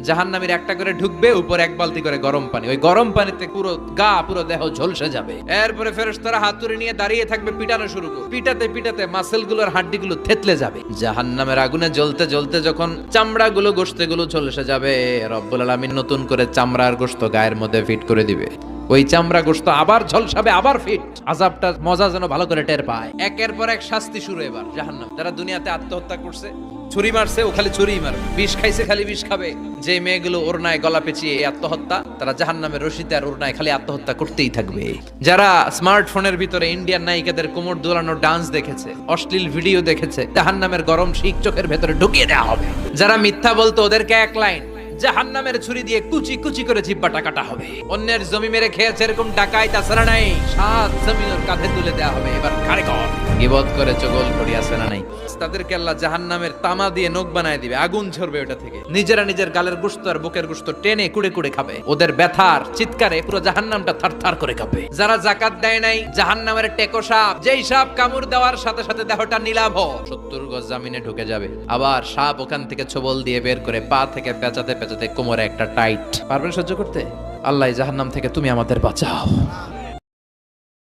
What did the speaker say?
জাহান্নামীর একটা করে ঢুকবে, উপর এক বালতি করে গরম পানি, ওই গরম পানিতে পুরো গা পুরো দেহ ঝলসে যাবে। এরপরে ফেরেশতারা হাতুড়ি নিয়ে দাঁড়িয়ে থাকবে, পিটানো শুরু করবে। পিটাতে পিটাতে মাসেলগুলোর হাড্ডিগুলো থেতলে যাবে। জাহান্নামের আগুনে জ্বলতে জ্বলতে যখন চামড়াগুলো গোশতগুলো ঝলসে যাবে, রব্বুল আলামিন নতুন করে চামড়ার গোশত গায়ের মধ্যে ফিট করে দিবে। ওই চামড়া গোশত আবার ঝলসাবে, আবার ফিট। আযাবটা মজা যেন ভালো করে টের পায়। একের পর এক শাস্তি শুরু এবার জাহান্নাম। যারা দুনিয়াতে আত্মহত্যা করছে, ছুরি মারছে, ও খালি ছুরিই মারবে, বিষ খাইছে খালি বিষ খাবে। যে মেয়েগুলো ওড়নায় গলা পেঁচিয়ে এই আত্মহত্যা, তারা জাহান্নামের রশিতে আর ওড়নায় খালি আত্মহত্যা করতেই থাকবে। যারা স্মার্টফোনের ভিতরে ইন্ডিয়ান নায়িকাদের কোমর দোলানোর ডান্স দেখেছে, অশ্লীল ভিডিও দেখেছে, জাহান্নামের গরম শিক চোখের ভেতরে ঢুকিয়ে দেওয়া হবে। যারা মিথ্যা বলতো, ওদেরকে এক লাইন জাহান্নামের ছুরি দিয়ে কুচি কুচি করে জিহ্বাটা কাটা হবে। অন্যের জমি মেরে খেয়েছে এরকম ডাকাইত আসরা নাই, সাত জমিনের কাঁধে তুলে দেওয়া হবে। এবার কারে কর গিবত করে চগল করি আছে না নাই, তাদেরকে আল্লাহ জাহান্নামের তামা দিয়ে নখ বানায় দিবে, আগুন ঝরবে ওটা থেকে। নিজেরা নিজের গালের গোশত আর বুকের গোশত টেনে কুড়ে কুড়ে খাবে। ওদের ব্যথার চিৎকারে পুরো জাহান্নামটা থারথার করে কাঁপে। যারা যাকাত দেয় নাই, জাহান্নামের টেকো সাপ, যেই সাপ কামড় দেওয়ার সাথে সাথে দেহটা নীলাভ 70 গজ জামিনে ঢুকে যাবে। আবার সাপ ওখান থেকে ছোবল দিয়ে বের করে পা থেকে পেঁচাতে পেঁচাতে কোমরে একটা টাইট। পারবেন সহ্য করতে? আল্লাহ জাহান্নাম থেকে তুমি আমাদের বাঁচাও।